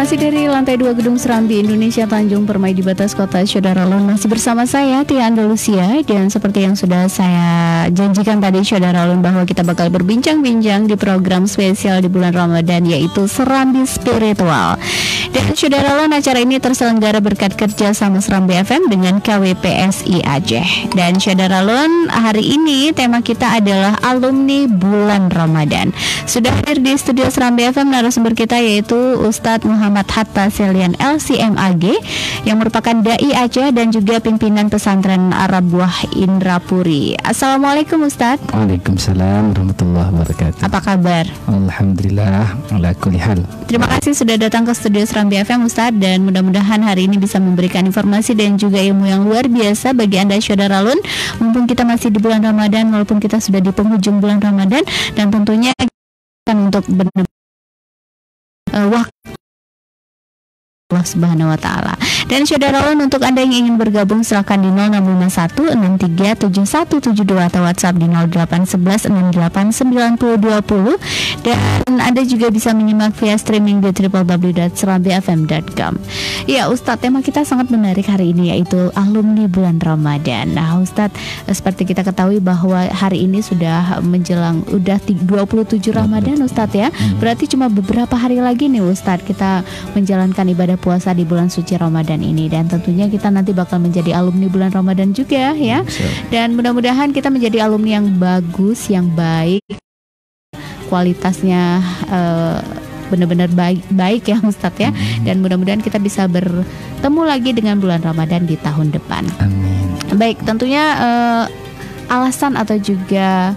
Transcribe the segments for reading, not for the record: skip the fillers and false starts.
Masih dari lantai 2 Gedung Serambi Indonesia Tanjung Permai di batas kota Syederalun, masih bersama saya Tia Andalusia. Dan seperti yang sudah saya janjikan tadi Syederalun, bahwa kita bakal berbincang-bincang di program spesial di bulan Ramadan, yaitu Serambi Spiritual. Dan Syederalun, acara ini terselenggara berkat kerja sama Serambi FM dengan KWPSI Aceh. Dan Syederalun, hari ini tema kita adalah alumni bulan Ramadan. Sudah hadir di studio Serambi FM narasumber kita, yaitu Ustadz Muhammad Hatta Selian LCMAG, yang merupakan Dai Aceh dan juga pimpinan pesantren Arab Buah Indrapuri. Assalamualaikum Ustadz. Waalaikumsalam warahmatullahi wabarakatuh. Apa kabar? Alhamdulillah ala kulli hal. Terima kasih sudah datang ke studio Serambi FM Ustadz, dan mudah-mudahan hari ini bisa memberikan informasi dan juga ilmu yang luar biasa bagi Anda Syederalun. Mumpung kita masih di bulan Ramadan, walaupun kita sudah di penghujung bulan Ramadan, dan tentunya kan untuk benar waktu Allah Subhanahu wa taala. Dan Syederalun, untuk Anda yang ingin bergabung silakan di 0651637172 atau WhatsApp di 0811689020. Dan Anda juga bisa menyimak via streaming di www.serambifm.com. Ya Ustadz, tema kita sangat menarik hari ini, yaitu alumni bulan Ramadan. Nah Ustadz, seperti kita ketahui bahwa hari ini sudah menjelang 27 Ramadan Ustadz ya. Berarti cuma beberapa hari lagi nih Ustadz kita menjalankan ibadah puasa di bulan suci Ramadan ini, dan tentunya kita nanti bakal menjadi alumni bulan Ramadan juga ya. Dan mudah-mudahan kita menjadi alumni yang bagus, yang baik, kualitasnya benar-benar baik ya Ustadz ya. Dan mudah-mudahan kita bisa bertemu lagi dengan bulan Ramadan di tahun depan. Amin. Baik, tentunya alasan atau juga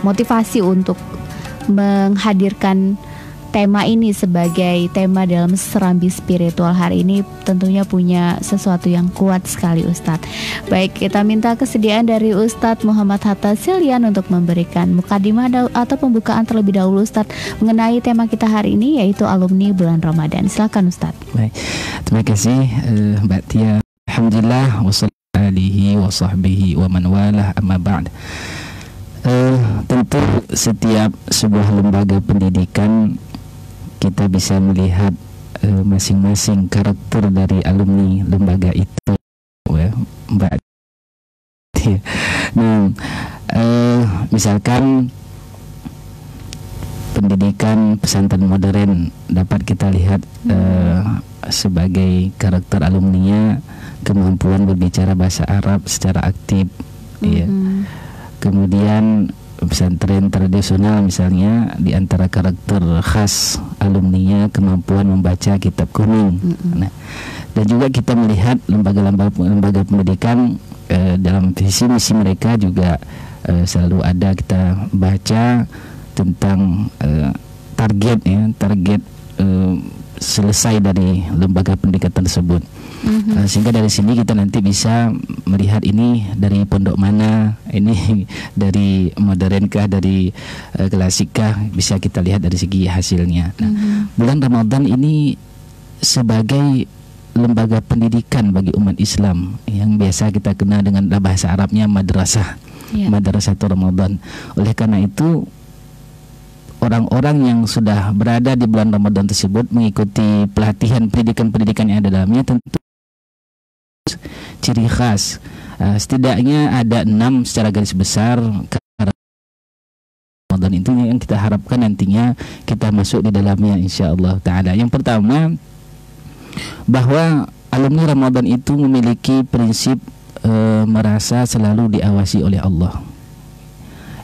motivasi untuk menghadirkan tema ini sebagai tema dalam Serambi Spiritual hari ini tentunya punya sesuatu yang kuat sekali Ustadz. Baik, kita minta kesediaan dari Ustadz Muhammad Hatta Selian untuk memberikan mukadimah atau pembukaan terlebih dahulu Ustadz mengenai tema kita hari ini, yaitu alumni bulan Ramadan. Silakan Ustadz. Baik, terima kasih Mbak Tia. Alhamdulillah wassalatu alihi wa sahbihi wa man walah, amma ba'd. Tentu setiap sebuah lembaga pendidikan kita bisa melihat masing-masing karakter dari alumni lembaga itu ya, Mbak. Nah, misalkan pendidikan pesantren modern dapat kita lihat sebagai karakter alumninya kemampuan berbicara bahasa Arab secara aktif ya. Kemudian pesantren tradisional misalnya, di antara karakter khas alumninya kemampuan membaca kitab kuning. Nah, dan juga kita melihat lembaga pendidikan dalam visi misi mereka juga selalu ada kita baca tentang target selesai dari lembaga pendidikan tersebut. Sehingga dari sini kita nanti bisa melihat ini dari pondok mana, ini dari modernkah, dari klasikkah, bisa kita lihat dari segi hasilnya. Nah, bulan Ramadan ini sebagai lembaga pendidikan bagi umat Islam yang biasa kita kenal dengan bahasa Arabnya madrasah, Madrasatul Ramadan. Oleh karena itu orang-orang yang sudah berada di bulan Ramadan tersebut mengikuti pelatihan pendidikan yang ada dalamnya tentu ciri khas. Setidaknya ada 6 secara garis besar Ramadan itu yang kita harapkan nantinya kita masuk di dalamnya insyaallah ta'ala. Yang pertama, bahwa alumni Ramadan itu memiliki prinsip merasa selalu diawasi oleh Allah.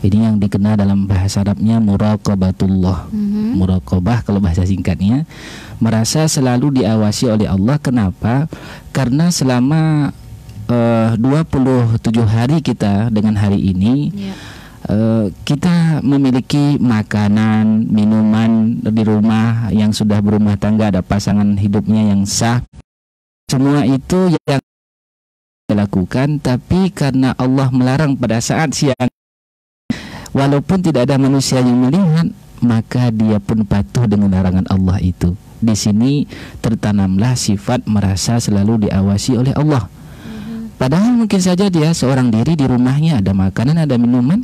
Ini yang dikenal dalam bahasa Arabnya muraqabatullah. Muraqabah kalau bahasa singkatnya, merasa selalu diawasi oleh Allah. Kenapa? Karena selama 27 hari kita dengan hari ini kita memiliki makanan, minuman di rumah, yang sudah berumah tangga, ada pasangan hidupnya yang sah. Semua itu yang dilakukan, tapi karena Allah melarang pada saat siang, walaupun tidak ada manusia yang melihat, maka dia pun patuh dengan larangan Allah itu. Di sini tertanamlah sifat merasa selalu diawasi oleh Allah. Padahal mungkin saja dia seorang diri di rumahnya, ada makanan, ada minuman.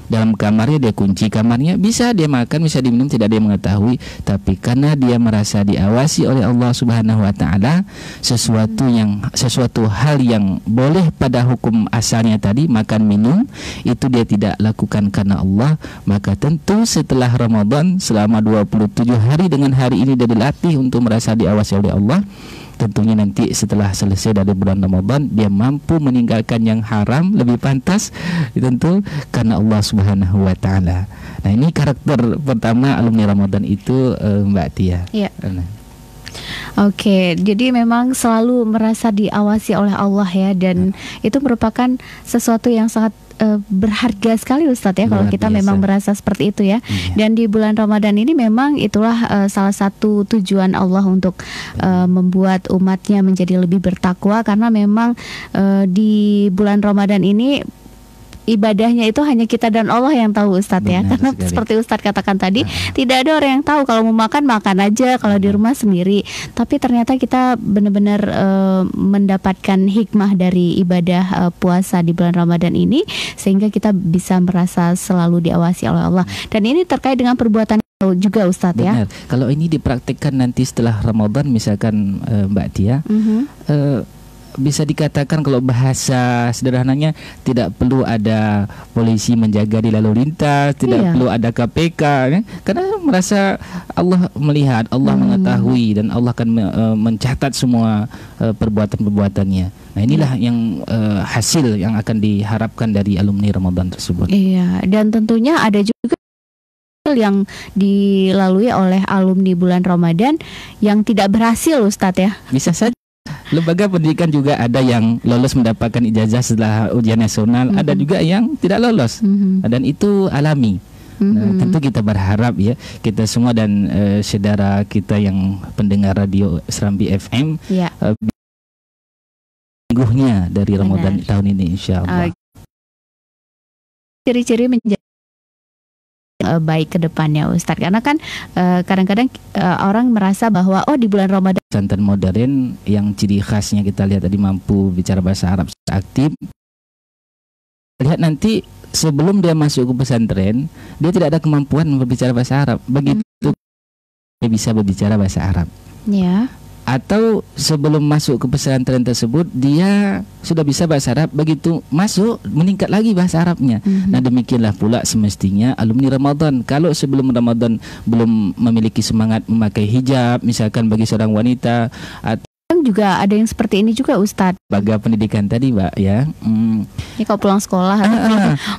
Dalam kamarnya dia kunci kamarnya, bisa dia makan, bisa diminum, tidak ada yang mengetahui. Tapi karena dia merasa diawasi oleh Allah Subhanahu wa taala, sesuatu hal yang boleh pada hukum asalnya tadi, makan minum, itu dia tidak lakukan karena Allah, maka tentu setelah Ramadan selama 27 hari dengan hari ini dia dilatih untuk merasa diawasi oleh Allah. Tentunya nanti setelah selesai dari bulan Ramadan, dia mampu meninggalkan yang haram lebih pantas, tentu karena Allah Subhanahu wa taala. Nah, ini karakter pertama alumni Ramadan itu, Mbak Tia. Iya. Oke, jadi memang selalu merasa diawasi oleh Allah ya, dan itu merupakan sesuatu yang sangat berharga sekali Ustadz ya, kalau kita memang merasa seperti itu ya. Dan di bulan Ramadan ini memang itulah salah satu tujuan Allah untuk membuat umatnya menjadi lebih bertakwa, karena memang di bulan Ramadan ini ibadahnya itu hanya kita dan Allah yang tahu Ustadz ya. Karena sekali. Seperti Ustadz katakan tadi, tidak ada orang yang tahu. Kalau mau makan, makan aja, kalau di rumah sendiri. Tapi ternyata kita benar-benar mendapatkan hikmah dari ibadah puasa di bulan Ramadan ini, sehingga kita bisa merasa selalu diawasi oleh Allah. Dan ini terkait dengan perbuatan juga Ustadz ya. Kalau ini dipraktikkan nanti setelah Ramadan, misalkan Mbak Tia, bisa dikatakan kalau bahasa sederhananya, tidak perlu ada polisi menjaga di lalu lintas, tidak perlu ada KPK ya? Karena merasa Allah melihat, Allah mengetahui, dan Allah akan mencatat semua perbuatan-perbuatannya. Nah, inilah yang hasil yang akan diharapkan dari alumni Ramadan tersebut. Iya, dan tentunya ada juga yang dilalui oleh alumni bulan Ramadan yang tidak berhasil Ustadz ya. Bisa saja. Lembaga pendidikan juga ada yang lolos mendapatkan ijazah setelah ujian nasional, ada juga yang tidak lolos, dan itu alami. Nah, tentu kita berharap ya, kita semua dan saudara kita yang pendengar radio Serambi FM, sungguhnya dari Ramadan tahun ini insya Allah. Ciri-ciri menjadi baik ke depannya Ustadz, karena kan kadang-kadang orang merasa bahwa di bulan Ramadan pesantren modern yang ciri khasnya kita lihat tadi mampu bicara bahasa Arab aktif. Lihat nanti sebelum dia masuk ke pesantren, dia tidak ada kemampuan berbicara bahasa Arab. Begitu dia bisa berbicara bahasa Arab. Ya. Atau sebelum masuk ke pesantren tersebut dia sudah bisa bahasa Arab, begitu masuk meningkat lagi bahasa Arabnya. Nah, demikianlah pula semestinya alumni Ramadan. Kalau sebelum Ramadan belum memiliki semangat memakai hijab, misalkan bagi seorang wanita, atau juga ada yang seperti ini juga Ustadz. Lembaga pendidikan tadi Mbak ya. Ini kalau pulang sekolah,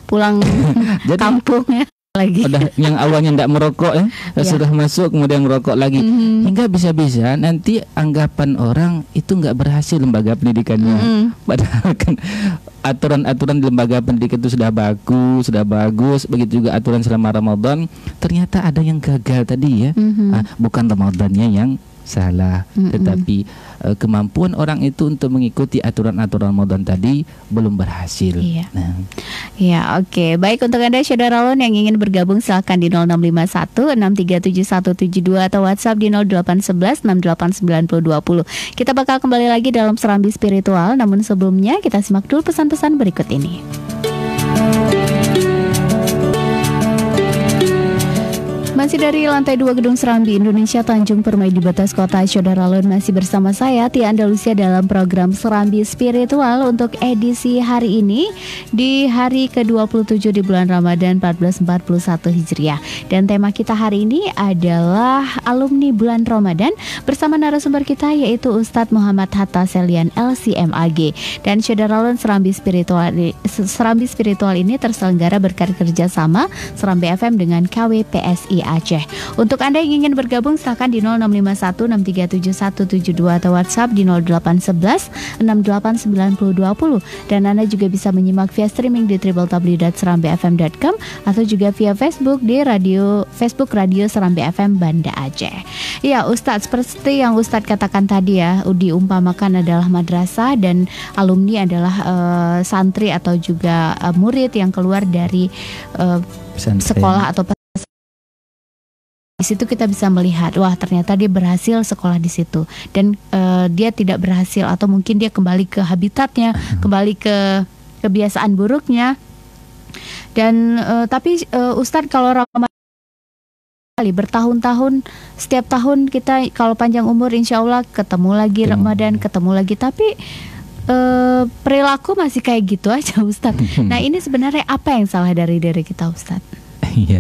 pulang jadi, kampung ya. Lagi. Udah yang awalnya tidak merokok ya, sudah masuk kemudian merokok lagi, hingga bisa-bisa nanti anggapan orang itu nggak berhasil lembaga pendidikannya. Padahal kan aturan-aturan di lembaga pendidikan itu sudah bagus, begitu juga aturan selama Ramadan. Ternyata ada yang gagal tadi ya, bukan Ramadannya yang salah, tetapi kemampuan orang itu untuk mengikuti aturan-aturan Ramadan tadi belum berhasil. Ya, oke. Baik, untuk Anda saudara Lon yang ingin bergabung silakan di 0651 6377172 atau WhatsApp di 0811 689020. Kita bakal kembali lagi dalam Serambi Spiritual, namun sebelumnya kita simak dulu pesan-pesan berikut ini. Masih dari lantai 2 Gedung Serambi Indonesia Tanjung Permai di batas kota Saudara Lon, masih bersama saya Tia Andalusia dalam program Serambi Spiritual untuk edisi hari ini di hari ke-27 di bulan Ramadan 1441 Hijriah. Dan tema kita hari ini adalah alumni bulan Ramadan bersama narasumber kita yaitu Ustadz Muhammad Hatta Selian LCMAG. Dan Saudara Lon, Serambi Spiritual ini terselenggara berkat kerjasama Serambi FM dengan KWPSI Aceh. Untuk Anda yang ingin bergabung silakan di 0651 6377172 atau WhatsApp di 0811 689020. Dan Anda juga bisa menyimak via streaming di www.serambifm.com atau juga via Facebook di Facebook Radio Serambi FM Banda Aceh. Ya Ustadz, seperti yang Ustadz katakan tadi ya, diumpamakan adalah madrasah dan alumni adalah santri atau juga murid yang keluar dari sekolah atau Di situ kita bisa melihat, wah ternyata dia berhasil sekolah di situ, dan dia tidak berhasil atau mungkin dia kembali ke habitatnya, kembali ke kebiasaan buruknya. Dan tapi Ustadz, kalau Ramadan bertahun-tahun, setiap tahun kita kalau panjang umur insya Allah ketemu lagi Ramadan, ketemu lagi, tapi perilaku masih kayak gitu aja Ustadz. Nah ini sebenarnya apa yang salah dari diri kita Ustadz? Iya.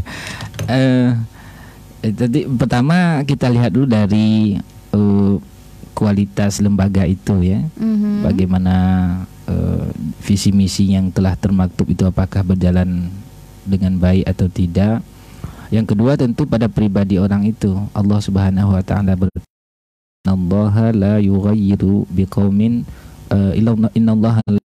Tadi pertama kita lihat dulu dari kualitas lembaga itu ya, bagaimana visi misi yang telah termaktub itu apakah berjalan dengan baik atau tidak. Yang kedua tentu pada pribadi orang itu. Allah Subhanahu wa taala berfirman, "Innallaha la yughayyiru biqaumin innallaha la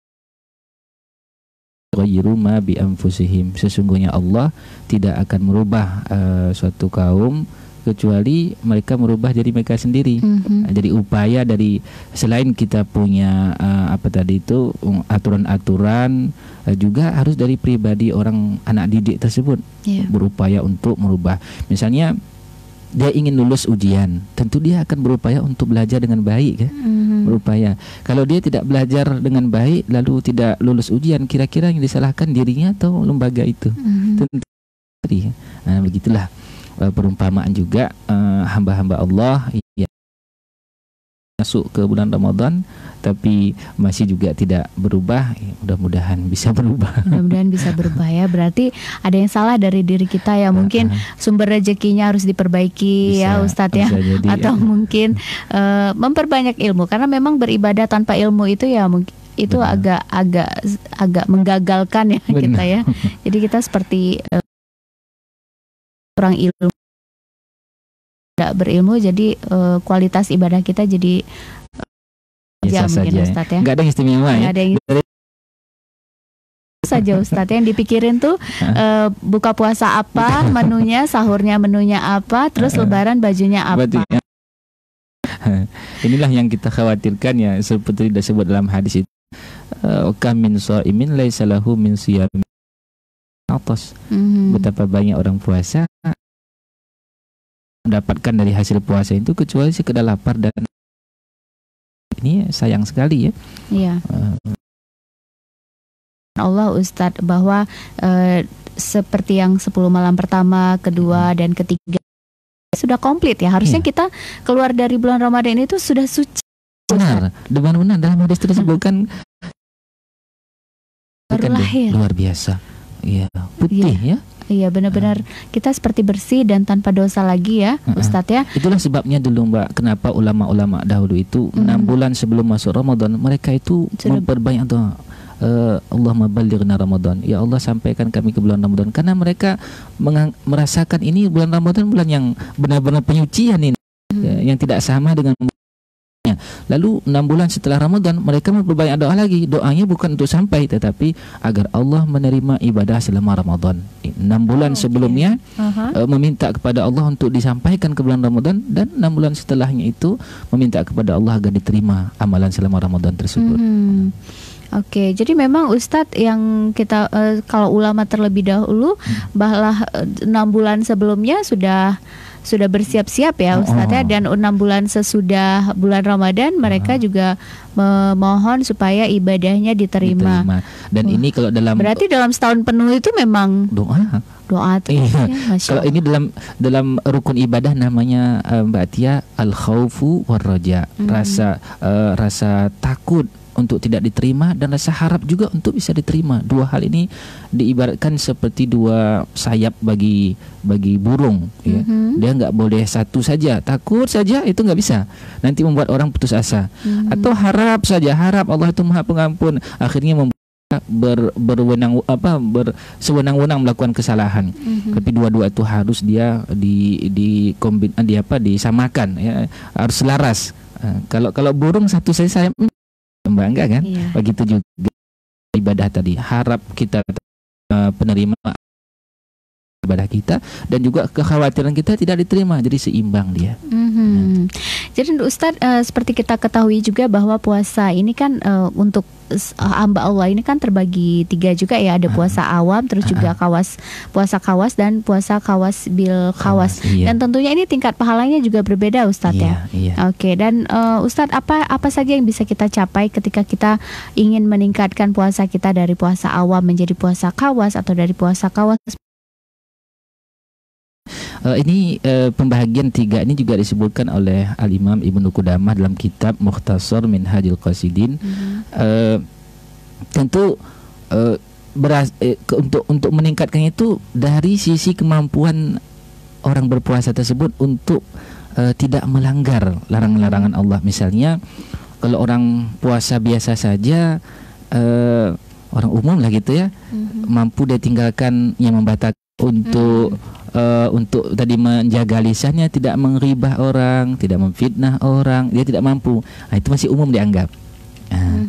yughayyiru ma bi anfusihim." Sesungguhnya Allah tidak akan merubah suatu kaum kecuali mereka merubah diri mereka sendiri. Jadi upaya dari selain kita punya aturan-aturan, juga harus dari pribadi orang anak didik tersebut berupaya untuk merubah. Misalnya dia ingin lulus ujian, tentu dia akan berupaya untuk belajar dengan baik kan? Berupaya. Kalau dia tidak belajar dengan baik lalu tidak lulus ujian, kira-kira yang disalahkan dirinya atau lembaga itu? Tentu. Nah, begitulah perumpamaan juga hamba-hamba Allah yang masuk ke bulan Ramadan tapi masih juga tidak berubah. Mudah-mudahan bisa berubah. Mudah-mudahan bisa berubah ya. Berarti ada yang salah dari diri kita ya. Mungkin sumber rezekinya harus diperbaiki bisa, ya Ustadz ya. Jadi, atau mungkin memperbanyak ilmu, karena memang beribadah tanpa ilmu itu ya mungkin itu agak menggagalkan ya kita ya. Jadi kita seperti kurang ilmu, tidak berilmu, jadi kualitas ibadah kita jadi biasa mungkin saja, Ustadz ya. Nggak ada yang istimewa ya. Ada yang saja Ustadz yang dipikirin tuh buka puasa apa menunya, sahurnya menunya apa, terus lebaran bajunya apa. Inilah yang kita khawatirkan ya, seperti disebut dalam hadis itu, kam min shaimin laisa lahu min siyamin atas. Betapa banyak orang puasa mendapatkan dari hasil puasa itu kecuali sekedar lapar, dan ini sayang sekali ya. Iya. Allah Ustadz bahwa seperti yang 10 malam pertama, kedua dan ketiga sudah komplit ya. Harusnya kita keluar dari bulan Ramadan itu sudah suci. Benar, benar dalam hadis tersebut kan baru lahir. Luar biasa. Iya, putih ya. Iya, benar-benar kita seperti bersih dan tanpa dosa lagi ya, Ustadz ya. Itulah sebabnya dulu Mbak, kenapa ulama-ulama dahulu itu 6 bulan sebelum masuk Ramadan mereka itu memperbanyak doa. Allahumma ballighna Ramadan. Ya Allah, sampaikan kami ke bulan Ramadan, karena mereka merasakan ini bulan Ramadan bulan yang benar-benar penyucian ini, yang tidak sama dengan. Lalu 6 bulan setelah Ramadan mereka memperbanyak doa lagi. Doanya bukan untuk sampai, tetapi agar Allah menerima ibadah selama Ramadan. 6 bulan sebelumnya meminta kepada Allah untuk disampaikan ke bulan Ramadan, dan 6 bulan setelahnya itu meminta kepada Allah agar diterima amalan selama Ramadan tersebut. Oke, jadi memang Ustadz yang kita kalau ulama terlebih dahulu bahlah 6 bulan sebelumnya sudah bersiap-siap ya Ustadz ya, dan 6 bulan sesudah bulan Ramadan mereka juga memohon supaya ibadahnya diterima. Dan ini kalau berarti dalam setahun penuh itu memang doa terus ya, kalau ini dalam rukun ibadah namanya Mbak Tia al-khaufu war-raja, rasa takut untuk tidak diterima dan rasa harap juga untuk bisa diterima. Dua hal ini diibaratkan seperti dua sayap bagi burung ya. Dia nggak boleh satu saja, takut saja itu nggak bisa, nanti membuat orang putus asa. Atau harap saja, harap Allah itu Maha Pengampun, akhirnya sewenang-wenang melakukan kesalahan. Tapi dua-dua itu harus dia disamakan ya, harus selaras. Kalau burung satu saja sayap Mbak, enggak kan? Begitu juga ibadah tadi, harap kita penerima ibadah kita, dan juga kekhawatiran kita tidak diterima, jadi seimbang dia. Jadi Ustadz, seperti kita ketahui juga bahwa puasa ini kan untuk hamba Allah ini kan terbagi 3 juga ya, ada puasa awam, terus juga puasa kawas dan puasa kawas bil kawas. Iya. Dan tentunya ini tingkat pahalanya juga berbeda Ustadz ya. Iya. Oke, dan Ustadz apa saja yang bisa kita capai ketika kita ingin meningkatkan puasa kita dari puasa awam menjadi puasa kawas atau dari puasa kawas? Ini pembahagian 3 ini juga disebutkan oleh Al-Imam Ibnu Qudamah dalam kitab Mukhtasar Minhajul Qasidin. Tentu untuk meningkatkannya itu dari sisi kemampuan orang berpuasa tersebut untuk tidak melanggar larangan-larangan Allah. Misalnya kalau orang puasa biasa saja, orang umum lah gitu ya, mampu dia tinggalkan yang membatalkan untuk tadi menjaga lisannya, tidak menggibah orang, tidak memfitnah orang, dia tidak mampu. Itu masih umum dianggap.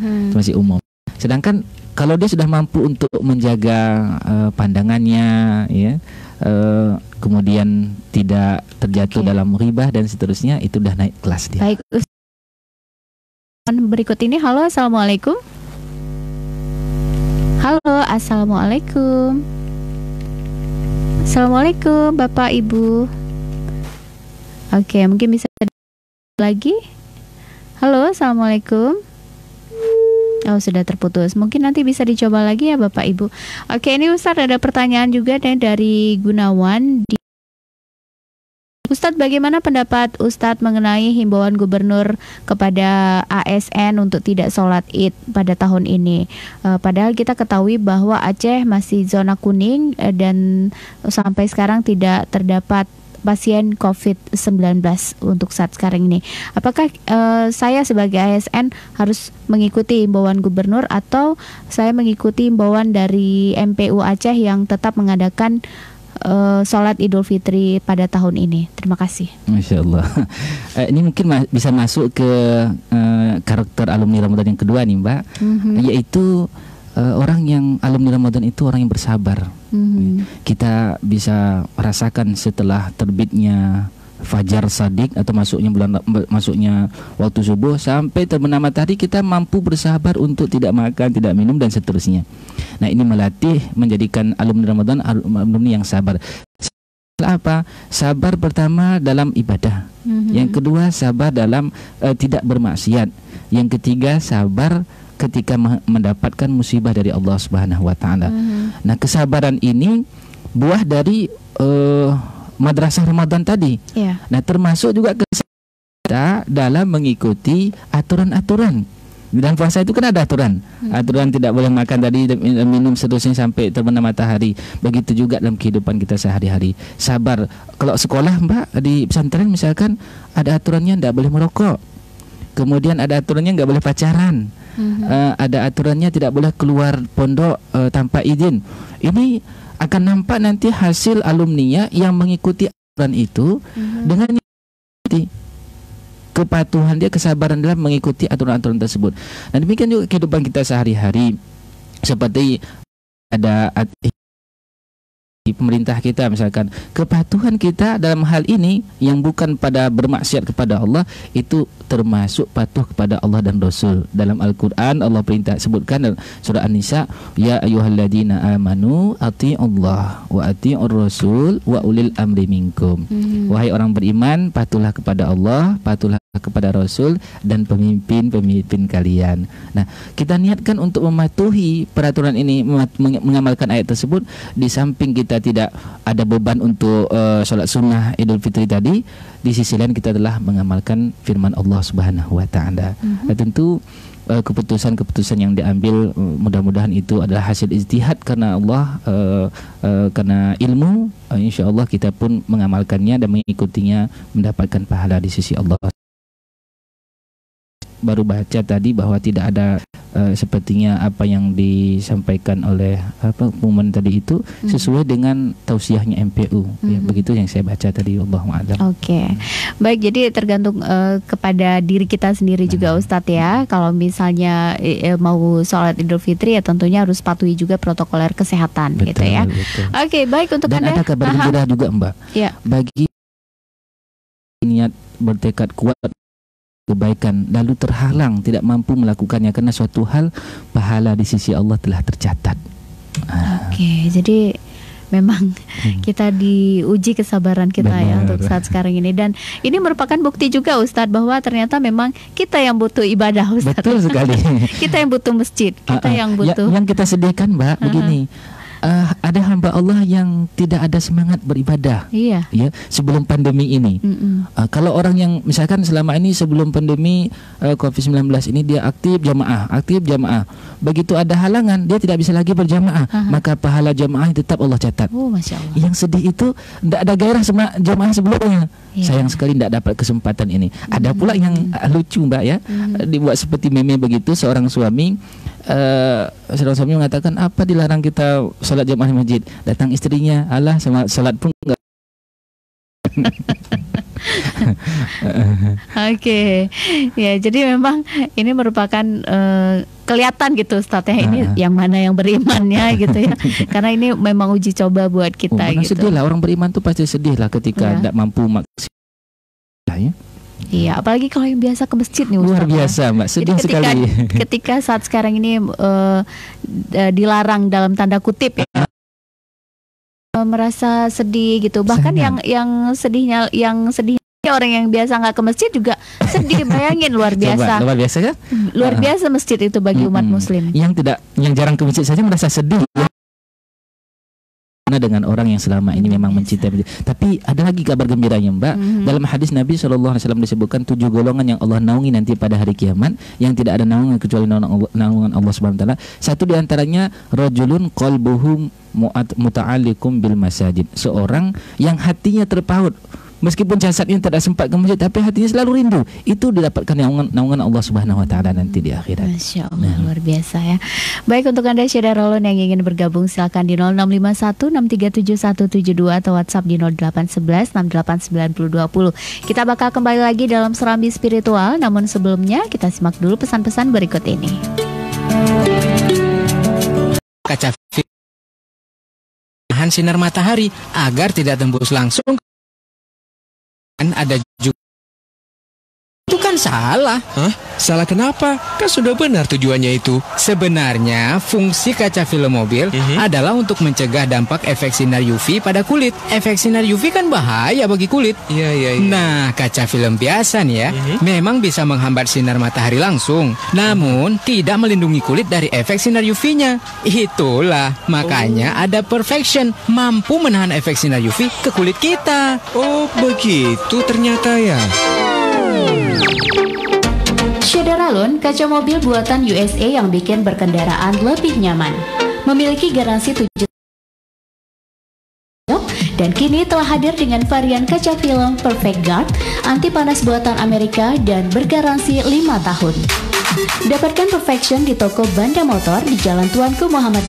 Itu masih umum. Sedangkan kalau dia sudah mampu untuk menjaga pandangannya, ya, kemudian tidak terjatuh dalam ghibah dan seterusnya, itu udah naik kelas dia. Baik. Berikut ini, halo, assalamualaikum. Halo, assalamualaikum. Assalamualaikum Bapak Ibu. Oke, mungkin bisa lagi. Halo, assalamualaikum. Oh, sudah terputus. Mungkin nanti bisa dicoba lagi ya Bapak Ibu. Oke, ini Ustadz ada pertanyaan juga dari Gunawan. Ustadz, bagaimana pendapat Ustadz mengenai himbauan gubernur kepada ASN untuk tidak sholat Id pada tahun ini? Padahal kita ketahui bahwa Aceh masih zona kuning dan sampai sekarang tidak terdapat pasien COVID-19 untuk saat sekarang ini. Apakah saya sebagai ASN harus mengikuti himbauan gubernur atau saya mengikuti himbauan dari MPU Aceh yang tetap mengadakan sholat Idul Fitri pada tahun ini? Terima kasih. Masya Allah. Ini mungkin bisa masuk ke karakter alumni Ramadan yang kedua nih Mbak, yaitu orang yang alumni Ramadan itu orang yang bersabar. Kita bisa rasakan setelah terbitnya fajar sadik atau masuknya waktu subuh sampai terbenam matahari, kita mampu bersabar untuk tidak makan, tidak minum dan seterusnya. Nah, ini melatih menjadikan alumni Ramadan alumni yang sabar. Apa? Sabar pertama dalam ibadah. Yang kedua sabar dalam tidak bermaksiat. Yang ketiga sabar ketika mendapatkan musibah dari Allah Subhanahu wa taala. Nah, kesabaran ini buah dari madrasah Ramadan tadi. Nah, termasuk juga kita dalam mengikuti aturan-aturan. Dalam puasa itu kan ada aturan. Aturan tidak boleh makan tadi, minum seterusnya sampai terbenam matahari. Begitu juga dalam kehidupan kita sehari-hari. Sabar. Kalau sekolah Mbak di pesantren misalkan ada aturannya tidak boleh merokok. Kemudian ada aturannya nggak boleh pacaran. Ada aturannya tidak boleh keluar pondok tanpa izin. Ini akan nampak nanti hasil alumninya yang mengikuti aturan itu dengan kepatuhan dia, kesabaran dalam mengikuti aturan-aturan tersebut. Dan demikian juga kehidupan kita sehari-hari, seperti ada pemerintah kita misalkan, kepatuhan kita dalam hal ini yang bukan pada bermaksiat kepada Allah itu termasuk patuh kepada Allah dan Rasul. Dalam Al-Quran Allah perintah sebutkan dalam surah An-Nisa, ya ayyuhalladzina amanu ati'ullah wa ati'ur rasul wa ulil amri minkum. Wahai orang beriman, patuhlah kepada Allah, patuhlah kepada Rasul dan pemimpin-pemimpin kalian. Nah, kita niatkan untuk mematuhi peraturan ini, mengamalkan ayat tersebut. Di samping kita tidak ada beban untuk sholat sunnah Idul Fitri tadi, di sisi lain kita telah mengamalkan firman Allah Subhanahu wa taala. Nah, tentu keputusan-keputusan yang diambil mudah-mudahan itu adalah hasil ijtihad karena Allah, karena ilmu. Insya Allah kita pun mengamalkannya dan mengikutinya, mendapatkan pahala di sisi Allah. Baru baca tadi bahwa tidak ada sepertinya apa yang disampaikan oleh pengumuman tadi itu sesuai dengan tausiahnya MPU. Ya, begitu yang saya baca tadi, Allahu a'lam. Oke. Baik, jadi tergantung kepada diri kita sendiri juga Ustadz ya. Kalau misalnya mau sholat Idul Fitri ya tentunya harus patuhi juga protokoler kesehatan. Betul, gitu ya. Betul. Oke, baik untuk Dan Anda. ada kabar gembira juga Mbak. Ya. Bagi niat bertekad kuat kebaikan lalu terhalang tidak mampu melakukannya karena suatu hal, pahala di sisi Allah telah tercatat. Oke, jadi memang kita diuji kesabaran kita ya untuk saat sekarang ini, dan ini merupakan bukti juga Ustadz bahwa ternyata memang kita yang butuh ibadah Ustadz. Betul sekali. Kita yang butuh masjid, kita yang butuh. Yang kita sedihkan Mbak begini. Ada hamba Allah yang tidak ada semangat beribadah. Iya. Ya, sebelum pandemi ini. Kalau orang yang misalkan selama ini sebelum pandemi COVID-19 ini dia aktif jamaah. Begitu ada halangan dia tidak bisa lagi berjamaah, maka pahala jamaah tetap Allah catat. Oh, Masya Allah. Yang sedih itu tidak ada gairah sama jamaah sebelumnya. Iya. Sayang sekali tidak dapat kesempatan ini. Ada pula yang lucu Mbak ya, dibuat seperti meme begitu, seorang suami mengatakan, apa dilarang kita sholat jamaah di masjid? Datang istrinya, alah sama sholat pun enggak. Oke, ya jadi memang ini merupakan kelihatan gitu Ustaz ya, ini yang mana yang berimannya gitu ya, karena ini memang uji coba buat kita gitu. Sedih lah, orang beriman tuh pasti sedih lah ketika tidak mampu maksimal ya. Iya, apalagi kalau yang biasa ke masjid nih Ustaz. Luar biasa Mbak, sedih sekali. Ketika saat sekarang ini dilarang dalam tanda kutip ya, merasa sedih gitu. Bahkan yang sedihnya orang yang biasa nggak ke masjid juga sedih. Bayangin, luar biasa. Luar biasa kan? Luar biasa masjid itu bagi umat muslim. Yang jarang ke masjid saja merasa sedih. Dengan orang yang selama ini memang mencintai masjid. Tapi ada lagi kabar gembiranya Mbak. Dalam hadis Nabi SAW disebutkan 7 golongan yang Allah naungi nanti pada hari kiamat, yang tidak ada naungan kecuali naungan Allah SWT. Satu diantaranya rajulun qalbuhu muta'alliqum bil masajid. Seorang yang hatinya terpaut, meskipun jasadnya tidak sempat ke masjid, tapi hatinya selalu rindu. Itu didapatkan naungan Allah Subhanahu wa taala nanti di akhirat. Masya Allah, luar biasa ya. Baik, untuk Anda Syedara Rolon yang ingin bergabung silakan di 0651637172 atau WhatsApp di 0811689020. Kita bakal kembali lagi dalam Serambi Spiritual, namun sebelumnya kita simak dulu pesan-pesan berikut ini. Kaca sinar matahari agar tidak tembus langsung. Ada juga itu kan salah. Hah? Salah kenapa? Kan sudah benar tujuannya itu. Sebenarnya fungsi kaca film mobil adalah untuk mencegah dampak efek sinar UV pada kulit. Efek sinar UV kan bahaya bagi kulit. Iya. Nah, kaca film biasa nih ya, memang bisa menghambat sinar matahari langsung, namun tidak melindungi kulit dari efek sinar UV-nya. Itulah makanya ada Perfection, mampu menahan efek sinar UV ke kulit kita. Oh, begitu ternyata ya. Syederalun, kaca mobil buatan USA yang bikin berkendaraan lebih nyaman. Memiliki garansi 7 dan kini telah hadir dengan varian kaca film Perfect Guard, anti panas buatan Amerika dan bergaransi 5 tahun. Dapatkan Perfection di toko Banda Motor di Jalan Tuanku Muhammad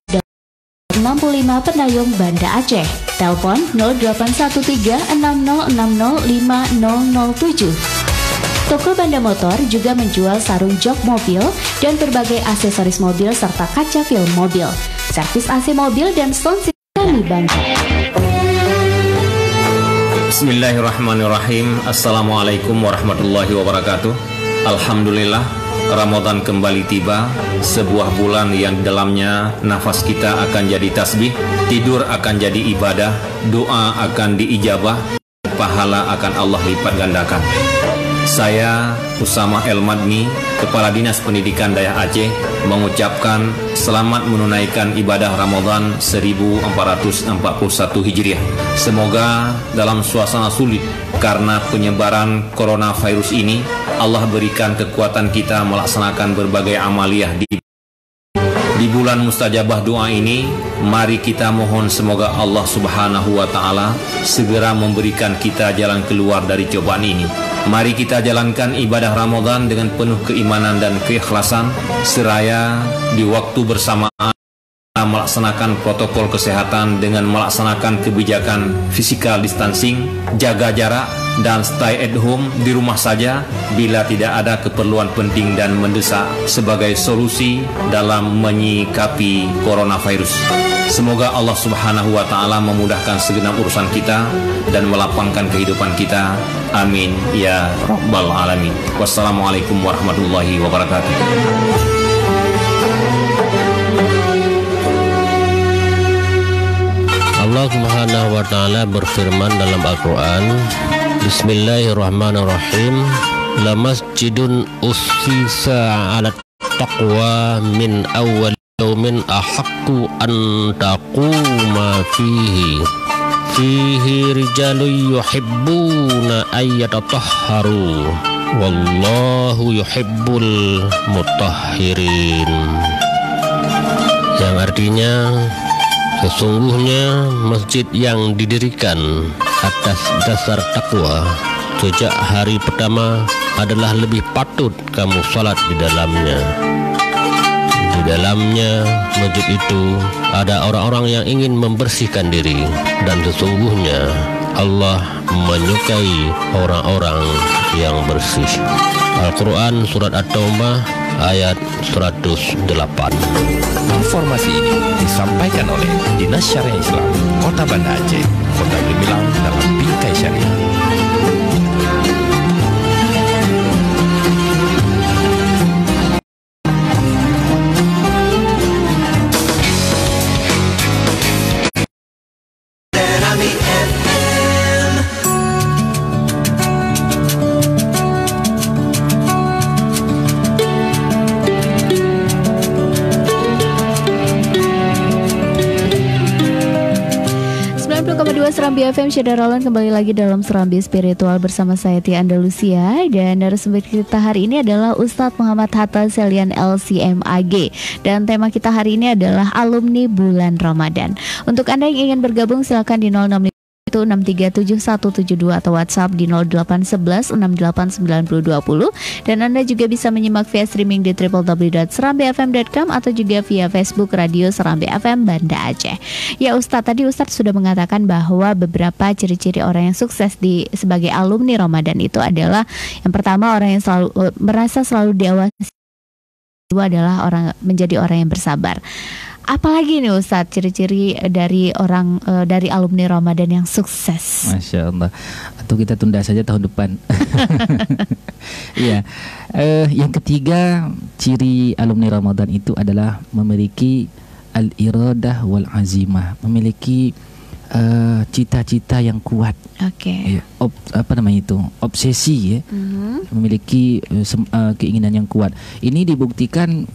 65 Penayung, Banda Aceh. Telepon 081360605007. Toko Banda Motor juga menjual sarung jok mobil dan berbagai aksesoris mobil serta kaca film mobil. Servis AC mobil dan sound system kami bangga. Bismillahirrahmanirrahim. Assalamualaikum warahmatullahi wabarakatuh. Alhamdulillah, Ramadan kembali tiba. Sebuah bulan yang di dalamnya nafas kita akan jadi tasbih, tidur akan jadi ibadah, doa akan diijabah, pahala akan Allah lipat gandakan. Saya Usama El Madni, Kepala Dinas Pendidikan Daerah Aceh, mengucapkan selamat menunaikan ibadah Ramadan 1441 Hijriah. Semoga dalam suasana sulit karena penyebaran coronavirus ini, Allah berikan kekuatan kita melaksanakan berbagai amaliyah di bulan mustajabah doa ini. Mari kita mohon semoga Allah Subhanahu wa taala segera memberikan kita jalan keluar dari cobaan ini. Mari kita jalankan ibadah Ramadan dengan penuh keimanan dan keikhlasan, seraya di waktu bersamaan melaksanakan protokol kesehatan dengan melaksanakan kebijakan physical distancing, jaga jarak, dan stay at home, di rumah saja bila tidak ada keperluan penting dan mendesak sebagai solusi dalam menyikapi coronavirus. Semoga Allah Subhanahu wa Ta'ala memudahkan segenap urusan kita dan melapangkan kehidupan kita. Amin ya Rabbal Alamin. Wassalamualaikum warahmatullahi wabarakatuh. Allah Subhanahu wa Ta'ala berfirman dalam Al-Quran, Bismillahirrahmanirrahim, La masjidun ussisa ala taqwa min awal yaumin ahaqqu an taquma fihi rijalun yuhibbuna ayyatatahharu wallahu yuhibbul mutahhirin. Yang artinya, sesungguhnya masjid yang didirikan atas dasar takwa sejak hari pertama adalah lebih patut kamu salat di dalamnya. Di dalamnya masjid itu ada orang-orang yang ingin membersihkan diri, dan sesungguhnya Allah menyukai orang-orang yang bersih. Al-Quran Surat At-Taubah ayat 108. Informasi ini disampaikan oleh Dinas Syariah Islam Kota Banda Aceh, Kota Gemilang dalam Bingkai Syariah. Serambi FM Syederalon kembali lagi dalam Serambi Spiritual bersama saya Tia Andalusia, dan narasumber kita hari ini adalah Ustadz Muhammad Hatta Selian LCMAG, dan tema kita hari ini adalah alumni bulan Ramadan. Untuk Anda yang ingin bergabung silakan di 0656377172 atau WhatsApp di 0811689020, dan Anda juga bisa menyimak via streaming di www.serambifm.com atau juga via Facebook Radio Serambi FM Banda Aceh. Ya Ustadz, tadi Ustadz sudah mengatakan bahwa beberapa ciri-ciri orang yang sukses sebagai alumni Ramadan itu adalah, yang pertama, orang yang selalu merasa selalu diawasi, kedua adalah menjadi orang yang bersabar. Apalagi nih Ustadz ciri-ciri dari dari alumni Ramadan yang sukses? Masya Allah. Atau kita tunda saja tahun depan. Iya. Yang ketiga, ciri alumni Ramadan itu adalah memiliki al-iradah wal azimah, memiliki cita-cita yang kuat. Oke. Obsesi ya. Memiliki keinginan yang kuat. Ini dibuktikan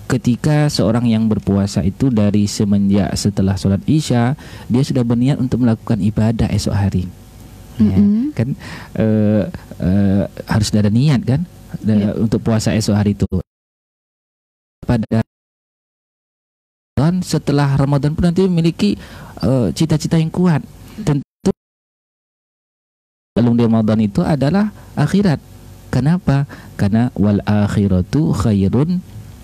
ketika seorang yang berpuasa itu dari semenjak setelah sholat Isya dia sudah berniat untuk melakukan ibadah esok hari. Ya, kan harus ada niat kan untuk puasa esok hari itu. Pada setelah Ramadan pun nanti memiliki cita-cita yang kuat. Tentu alumni Ramadan itu adalah akhirat. Kenapa? Karena wal akhiratu khairun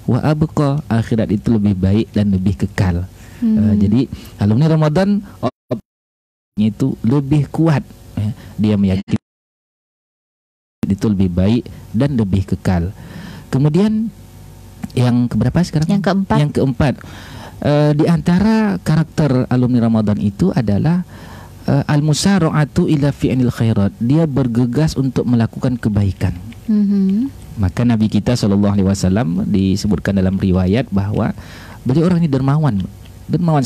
wa abqa, akhirat itu lebih baik dan lebih kekal. Jadi alumni Ramadan itu lebih kuat, ya. Dia meyakini itu lebih baik dan lebih kekal. Kemudian yang keberapa sekarang? Yang keempat. Di antara karakter alumni Ramadan itu adalah al-musara'atu ila fi'lil khairat. Dia bergegas untuk melakukan kebaikan. Maka Nabi kita SAW disebutkan dalam riwayat bahwa beliau orang ini dermawan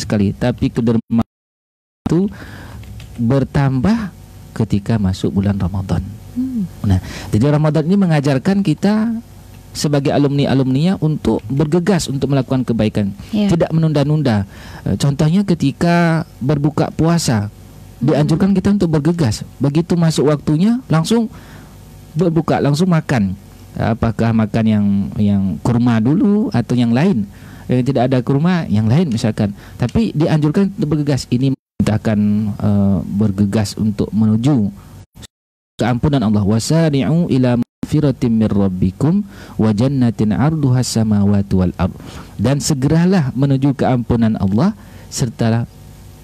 sekali, tapi kedermawan itu bertambah ketika masuk bulan Ramadan. Nah, jadi Ramadan ini mengajarkan kita sebagai alumni-alumninya untuk bergegas untuk melakukan kebaikan, tidak menunda-nunda. Contohnya ketika berbuka puasa, dianjurkan kita untuk bergegas. Begitu masuk waktunya langsung berbuka, langsung makan. Apakah makan yang kurma dulu atau yang lain? Yang tidak ada kurma, yang lain misalkan. Tapi dianjurkan untuk bergegas. Ini kita akan bergegas untuk menuju keampunan Allah. Wasari'u ila magfiratin min rabbikum wa jannatin 'arduhas samawati wal ard. Dan segeralah menuju keampunan Allah serta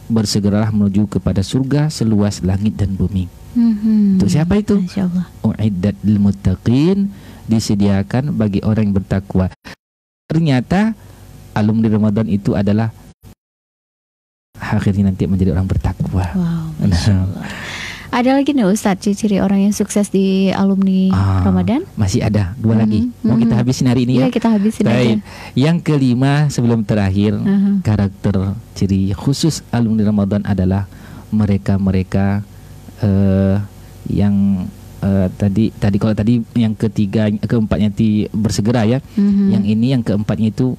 bersegeralah menuju kepada surga seluas langit dan bumi. Untuk siapa itu? Masya Allah. Uiddat lil muttaqin, disediakan bagi orang yang bertakwa. Ternyata alumni Ramadan itu adalah akhirnya nanti menjadi orang bertakwa. Wow, Masya Allah. Ada lagi nih Ustadz ciri-ciri orang yang sukses di alumni Ramadan? Masih ada 2 lagi. Mau kita habisin hari ini ya? Iya, kita habisin Baik. aja. Yang kelima sebelum terakhir, karakter ciri khusus alumni Ramadan adalah mereka-mereka yang tadi kalau tadi yang keempatnya bersegera ya. Yang ini yang keempatnya itu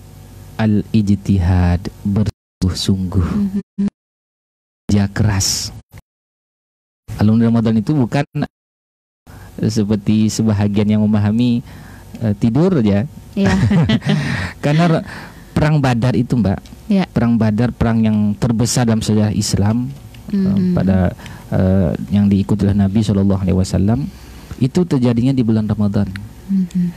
al-ijtihad, bersungguh-sungguh, kerja keras. Alumni Ramadan itu bukan seperti sebahagian yang memahami tidur aja. Ya. Karena perang Badar itu Mbak, perang Badar, perang yang terbesar dalam sejarah Islam pada yang diikuti oleh Nabi SAW, itu terjadinya di bulan Ramadan.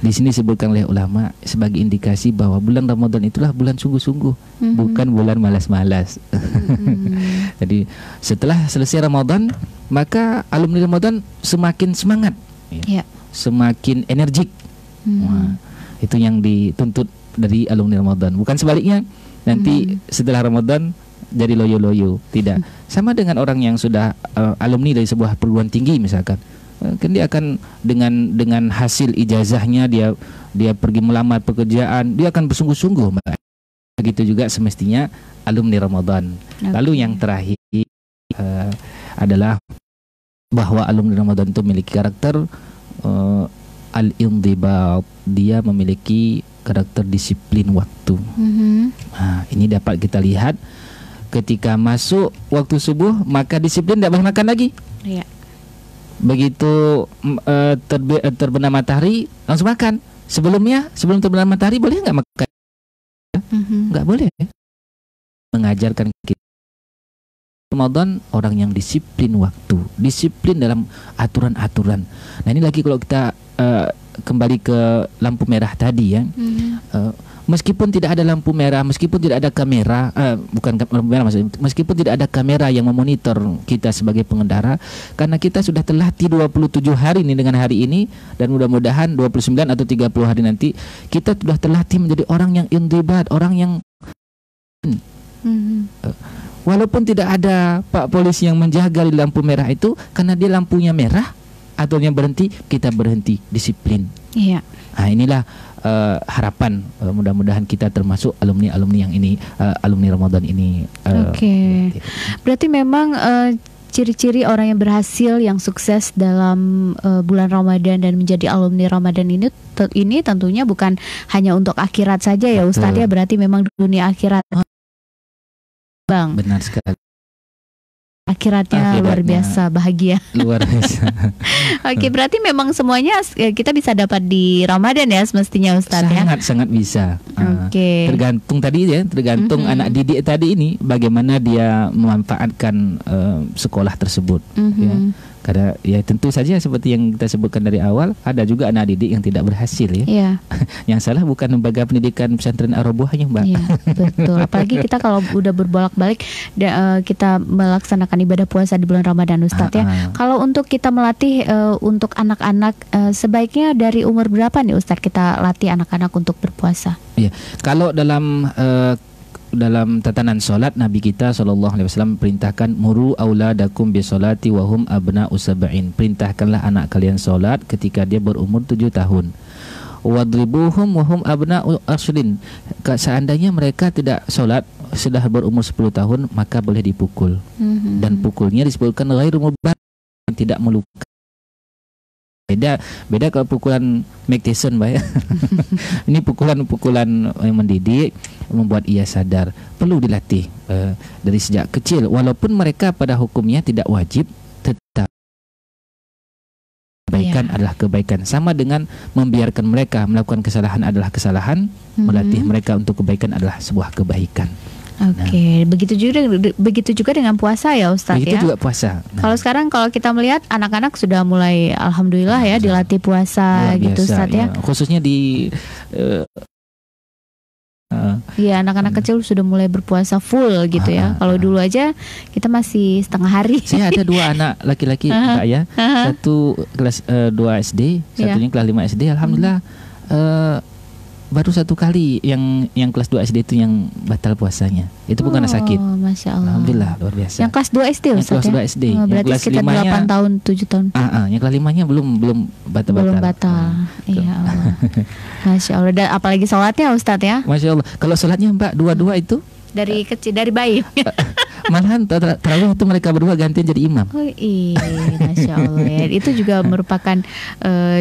Di sini disebutkan oleh ulama sebagai indikasi bahwa bulan Ramadan itulah bulan sungguh-sungguh, bukan bulan malas-malas. Jadi setelah selesai Ramadan, maka alumni Ramadan semakin semangat, semakin energik. Nah, itu yang dituntut dari alumni Ramadan. Bukan sebaliknya, nanti setelah Ramadan jadi loyo-loyo. Tidak. Sama dengan orang yang sudah alumni dari sebuah perguruan tinggi misalkan. Kan dia akan dengan hasil ijazahnya dia pergi melamar pekerjaan, dia akan bersungguh-sungguh, Mbak. Begitu juga semestinya alumni Ramadan. Lalu yang terakhir adalah bahwa alumni Ramadan itu memiliki karakter al-indibat, dia memiliki karakter disiplin waktu. Nah, ini dapat kita lihat ketika masuk waktu subuh, maka disiplin, tidak boleh makan lagi. Begitu terbenam matahari langsung makan. Sebelum terbenam matahari boleh nggak makan? Nggak boleh. Mengajarkan kita Ramadan orang yang disiplin waktu, disiplin dalam aturan-aturan. Nah ini lagi kalau kita kembali ke lampu merah tadi ya. Meskipun tidak ada lampu merah, meskipun tidak ada kamera, bukan lampu merah maksudnya, meskipun tidak ada kamera yang memonitor kita sebagai pengendara, karena kita sudah terlatih 27 hari ini dengan hari ini, dan mudah-mudahan 29 atau 30 hari nanti kita sudah terlatih menjadi orang yang indibat, orang yang walaupun tidak ada Pak Polisi yang menjaga di lampu merah itu, karena dia lampunya merah atau yang berhenti, kita berhenti, disiplin. Nah inilah harapan, mudah-mudahan kita termasuk alumni yang ini, alumni Ramadan ini. Berarti memang ciri-ciri orang yang berhasil, yang sukses dalam bulan Ramadan dan menjadi alumni Ramadan ini tentunya bukan hanya untuk akhirat saja ya Ustadz ya, berarti memang dunia akhirat. Bang. Benar sekali. Akhiratnya luar biasa bahagia. Luar biasa. Oke, berarti memang semuanya kita bisa dapat di Ramadan ya semestinya Ustadz ya. Sangat bisa. Tergantung tadi ya, tergantung anak didik tadi ini bagaimana dia memanfaatkan sekolah tersebut. Ya. Karena ya tentu saja seperti yang kita sebutkan dari awal, ada juga anak didik yang tidak berhasil ya. Yang salah bukan lembaga pendidikan pesantren Ar-Rabuhnya, Mbak. Iya, betul. Apalagi kita kalau udah berbolak-balik kita melaksanakan ibadah puasa di bulan Ramadan Ustadz ya. Kalau untuk kita melatih untuk anak-anak sebaiknya dari umur berapa nih Ustadz kita latih anak-anak untuk berpuasa? Iya. Kalau dalam tatanan solat, Nabi kita SAW perintahkan muru auladakum bisolati wahum abna'u sab'in. Perintahkanlah anak kalian solat ketika dia berumur 7 tahun. Wadribuhum wahum abna'u arshudin. Seandainya mereka tidak solat sudah berumur 10 tahun, maka boleh dipukul. Dan pukulnya disebutkan ghairu mubarrih, tidak melukai. Beda kalau pukulan Mike Tyson, Mbak ya. Ini pukulan yang mendidik, membuat ia sadar. Perlu dilatih dari sejak kecil. Walaupun mereka pada hukumnya tidak wajib, tetap kebaikan adalah kebaikan. Sama dengan membiarkan mereka melakukan kesalahan adalah kesalahan, melatih mereka untuk kebaikan adalah sebuah kebaikan. Begitu juga dengan puasa ya Ustadz ya. Begitu juga puasa. Kalau sekarang kalau kita melihat anak-anak sudah mulai alhamdulillah ya dilatih puasa gitu Ustadz ya. Khususnya di Iya, anak-anak kecil sudah mulai berpuasa full gitu ya. Kalau dulu aja kita masih setengah hari. Saya ada 2 anak laki-laki Mbak ya. Satu kelas 2 SD, satunya kelas 5 SD. Alhamdulillah baru 1 kali yang kelas 2 SD itu yang batal puasanya. Itu bukan sakit. Masya Allah. Alhamdulillah luar biasa. Yang kelas 2 SD Yang kelas 2 SD. Berarti kelas sekitar 8 tahun, 7 tahun. Yang kelas 5-nya belum batal. Belum batal. Iya Allah. Masya Allah. Dan apalagi sholatnya Ustadz ya. Masya Allah. Kalau sholatnya Mbak dua itu dari kecil, dari bayi. malahan tarawih itu mereka berdua gantian jadi imam. Oh iya, Masya Allah ya. Itu juga merupakan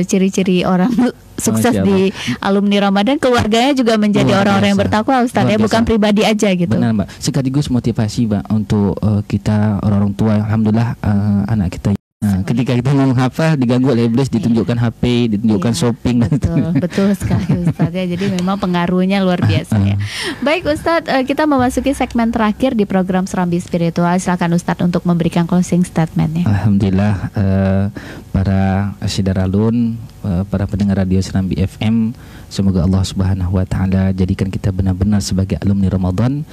ciri-ciri orang sukses di alumni Ramadan. Keluarganya juga menjadi orang-orang yang bertakwa Ustaz ya, bukan pribadi aja gitu. Benar Mbak, sekaligus motivasi Mbak untuk kita orang-orang tua. Alhamdulillah anak kita ketika kita mau menghafal diganggu oleh iblis, ditunjukkan HP, ditunjukkan shopping. Betul sekali Ustaz ya. Jadi memang pengaruhnya luar biasa ya. Baik Ustaz, kita memasuki segmen terakhir di program Serambi Spiritual. Silakan Ustaz untuk memberikan closing statement-nya. Alhamdulillah para Syidaralun, para pendengar radio Serambi FM, semoga Allah Subhanahu wa taala jadikan kita benar-benar sebagai alumni Ramadan,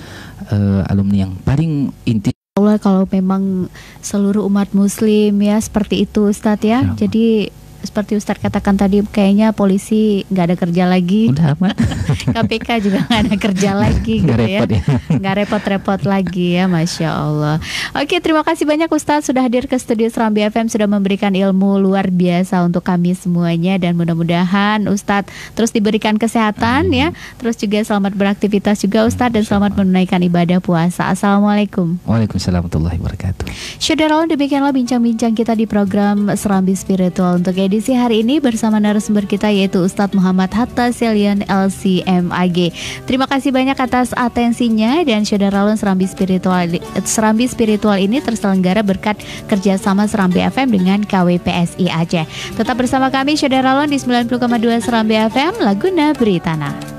alumni yang paling inti. Kalau memang seluruh umat muslim ya seperti itu Ustadz ya. Jadi seperti Ustadz katakan tadi, kayaknya polisi nggak ada kerja lagi. Udah amat. KPK juga nggak ada kerja lagi gitu ya. Nggak repot-repot lagi ya, Masya Allah. Oke, terima kasih banyak Ustadz sudah hadir ke studio Serambi FM, sudah memberikan ilmu luar biasa untuk kami semuanya. Dan mudah-mudahan Ustadz terus diberikan kesehatan ya. Terus juga selamat beraktivitas juga Ustadz, dan selamat menunaikan ibadah puasa. Assalamualaikum. Waalaikumsalam warahmatullahi wabarakatuh. Saudara, demikianlah bincang-bincang kita di program Serambi Spiritual untuk edisi hari ini bersama narasumber kita yaitu Ustadz Muhammad Hatta Selian LCMAG. Terima kasih banyak atas atensinya, dan Saudara Serambi Spiritual ini terselenggara berkat kerjasama Serambi FM dengan KWPSI Aceh. Tetap bersama kami Saudara di 90,2 Serambi FM, Laguna Beritana.